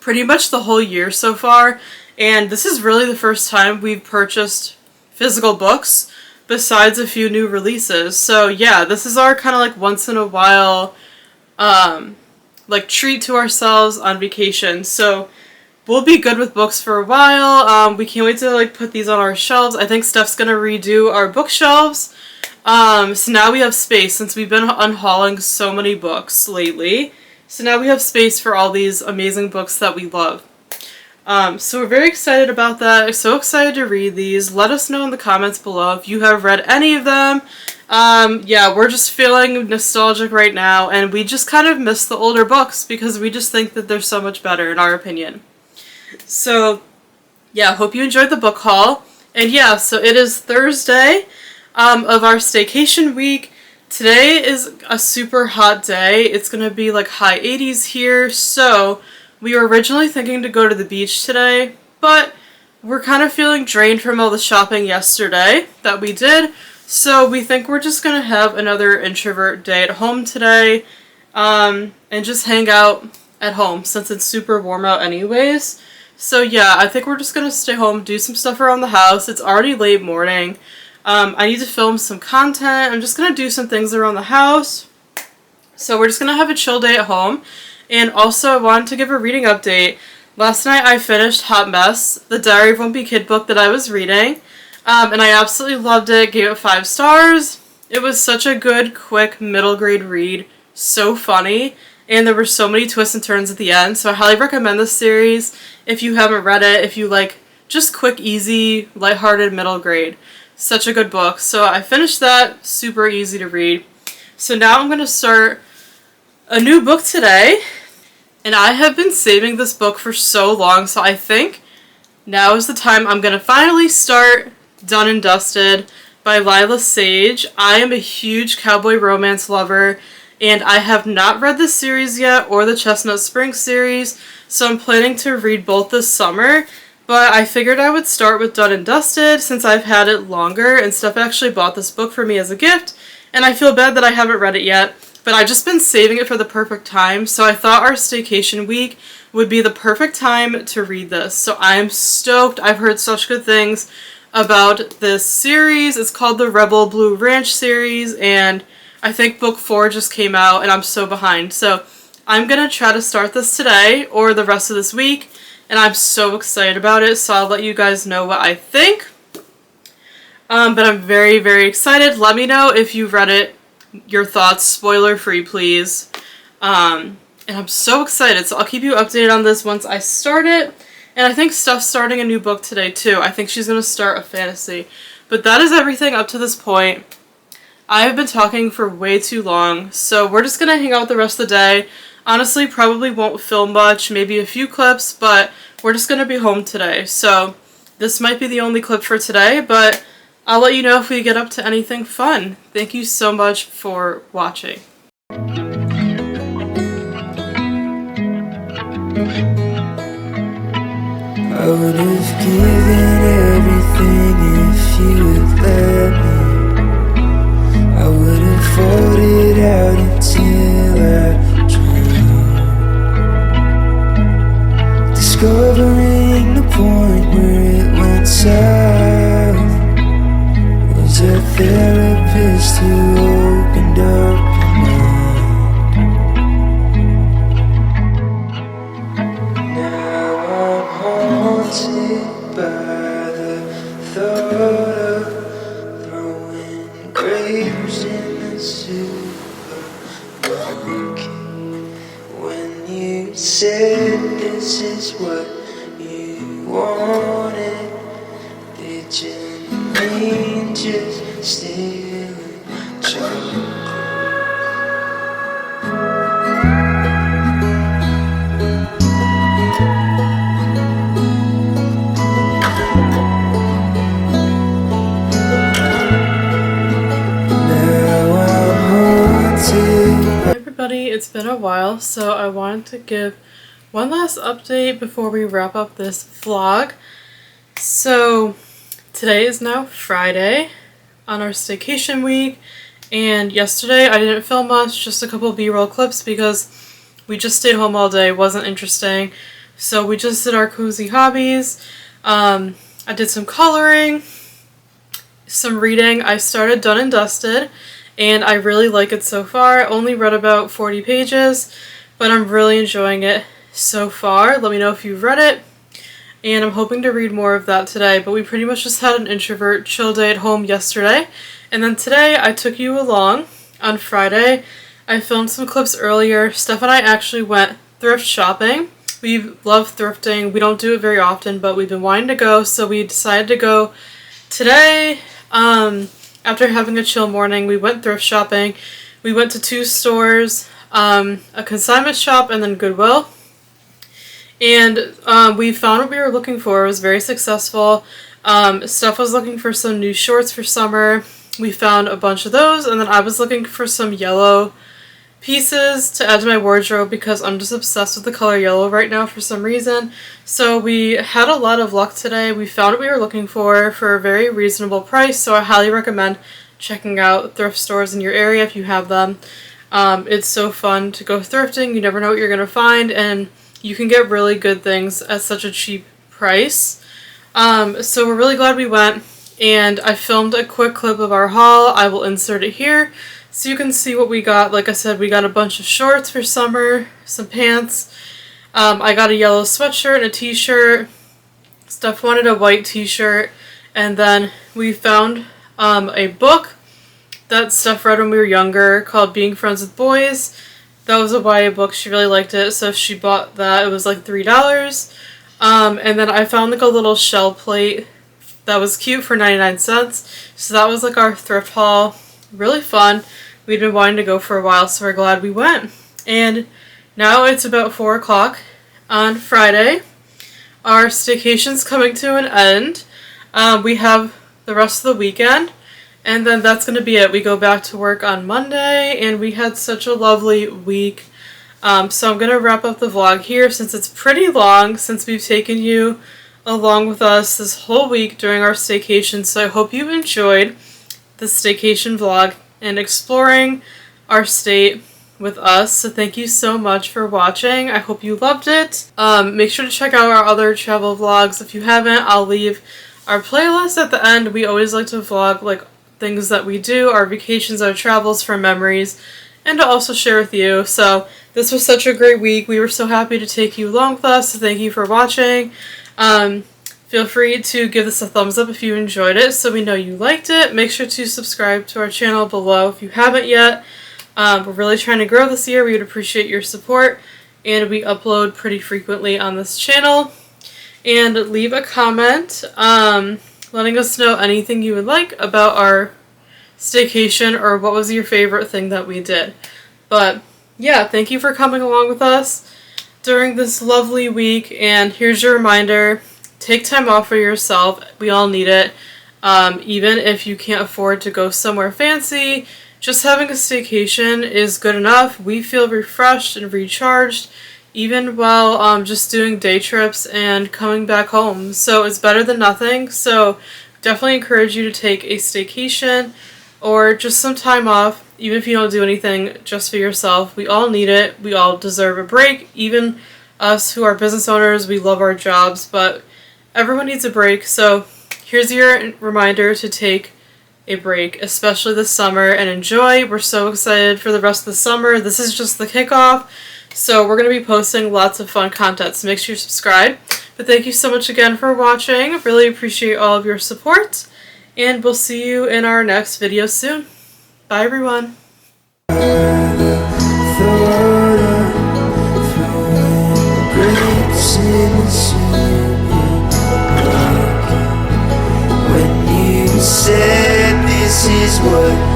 pretty much the whole year so far, and this is really the first time we've purchased physical books besides a few new releases. So yeah, this is our kind of like once in a while like treat to ourselves on vacation. So we'll be good with books for a while. We can't wait to like put these on our shelves. I think Steph's gonna redo our bookshelves. So now we have space, since we've been unhauling so many books lately. So now we have space for all these amazing books that we love. So we're very excited about that. So excited to read these. Let us know in the comments below if you have read any of them. Yeah, we're just feeling nostalgic right now, and we just kind of miss the older books because we just think that they're so much better in our opinion. So yeah, hope you enjoyed the book haul. And yeah, so it is Thursday of our staycation week. Today is a super hot day. It's going to be like high 80s here, so We were originally thinking to go to the beach today, but we're kind of feeling drained from all the shopping yesterday that we did, so we think we're just going to have another introvert day at home today, and just hang out at home since it's super warm out anyways. So yeah, I think we're just going to stay home, do some stuff around the house. It's already late morning. I need to film some content. I'm just going to do some things around the house. So we're just going to have a chill day at home. And also I wanted to give a reading update. Last night I finished Hot Mess, the Diary of a Wimpy Kid book that I was reading. And I absolutely loved it, gave it 5 stars. It was such a good, quick, middle grade read. So funny. And there were so many twists and turns at the end. So I highly recommend this series if you haven't read it, if you like just quick, easy, lighthearted middle grade. Such a good book. So I finished that, super easy to read. So now I'm going to start a new book today. And I have been saving this book for so long, so I think now is the time I'm going to finally start Done and Dusted by Lila Sage. I am a huge cowboy romance lover, and I have not read this series yet or the Chestnut Springs series, so I'm planning to read both this summer, but I figured I would start with Done and Dusted since I've had it longer, and Steph actually bought this book for me as a gift, and I feel bad that I haven't read it yet. But I've just been saving it for the perfect time, so I thought our staycation week would be the perfect time to read this. So I am stoked. I've heard such good things about this series. It's called the Rebel Blue Ranch series, and I think book 4 just came out, and I'm so behind. So I'm going to try to start this today or the rest of this week, and I'm so excited about it, so I'll let you guys know what I think. But I'm very, very excited. Let me know if you've read it. Your thoughts, spoiler free, please. And I'm so excited, so I'll keep you updated on this once I start it. And I think Steph's starting a new book today too. I think she's going to start a fantasy. But that is everything up to this point. I have been talking for way too long, so we're just going to hang out the rest of the day. Honestly, probably won't film much, maybe a few clips, but we're just going to be home today. So this might be the only clip for today, but I'll let you know if we get up to anything fun. Thank you so much for watching. I would have given everything if you would let me. I would have fought it out until I drowned, discovering the point where it went south. Was a therapist who opened up your mind. Now I'm haunted by the thought of throwing grapes in the supermarket. When you said this is what you wanted, did you mean just stealing chocolate? Now I'm haunted. Hi everybody, it's been a while, so I wanted to give one last update before we wrap up this vlog. So today is now Friday on our staycation week, and yesterday I didn't film much, just a couple B-roll clips because we just stayed home all day, wasn't interesting. So we just did our cozy hobbies. I did some coloring, some reading. I started Done and Dusted, and I really like it so far. I only read about 40 pages, but I'm really enjoying it so far. Let me know if you've read it. And I'm hoping to read more of that today, but we pretty much just had an introvert chill day at home yesterday. And then today I took you along on Friday. I filmed some clips earlier. Steph and I actually went thrift shopping. We love thrifting. We don't do it very often, but we've been wanting to go, so we decided to go today. After having a chill morning, we went thrift shopping. We went to 2 stores, a consignment shop and then Goodwill. And we found what we were looking for. It was very successful. Steph was looking for some new shorts for summer. We found a bunch of those, and then I was looking for some yellow pieces to add to my wardrobe because I'm just obsessed with the color yellow right now for some reason. So we had a lot of luck today. We found what we were looking for a very reasonable price, so I highly recommend checking out thrift stores in your area if you have them. It's so fun to go thrifting. You never know what you're going to find, and you can get really good things at such a cheap price. So we're really glad we went, and I filmed a quick clip of our haul. I will insert it here so you can see what we got. Like I said, we got a bunch of shorts for summer, some pants. I got a yellow sweatshirt and a t-shirt. Steph wanted a white t-shirt, and then we found a book that Steph read when we were younger called Being Friends with Boys. That was a YA book. She really liked it, so she bought that. It was like $3. And then I found like a little shell plate that was cute for 99 cents. So that was like our thrift haul. Really fun. We'd been wanting to go for a while, so we're glad we went. And now it's about 4 o'clock on Friday. Our staycation's coming to an end. We have the rest of the weekend, and then that's going to be it. We go back to work on Monday, and we had such a lovely week. So I'm going to wrap up the vlog here since it's pretty long, since we've taken you along with us this whole week during our staycation. So I hope you enjoyed the staycation vlog and exploring our state with us. So thank you so much for watching. I hope you loved it. Make sure to check out our other travel vlogs. If you haven't, I'll leave our playlist at the end. We always like to vlog like things that we do, our vacations, our travels for memories, and to also share with you. So this was such a great week. We were so happy to take you along with us. So thank you for watching. Feel free to give this a thumbs up if you enjoyed it so we know you liked it. Make sure to subscribe to our channel below if you haven't yet. We're really trying to grow this year. We would appreciate your support, and we upload pretty frequently on this channel. And leave a comment letting us know anything you would like about our staycation or what was your favorite thing that we did. But yeah, thank you for coming along with us during this lovely week, and here's your reminder. Take time off for yourself. We all need it. Even if you can't afford to go somewhere fancy, just having a staycation is good enough. We feel refreshed and recharged even while just doing day trips and coming back home. So it's better than nothing. So definitely encourage you to take a staycation or just some time off, even if you don't do anything, just for yourself. We all need it. We all deserve a break. Even us who are business owners, we love our jobs, but everyone needs a break. So here's your reminder to take a break, especially this summer, and enjoy. We're so excited for the rest of the summer. This is just the kickoff, so we're going to be posting lots of fun content, so make sure you subscribe. But thank you so much again for watching. Really appreciate all of your support, and we'll see you in our next video soon. Bye everyone. Said this is what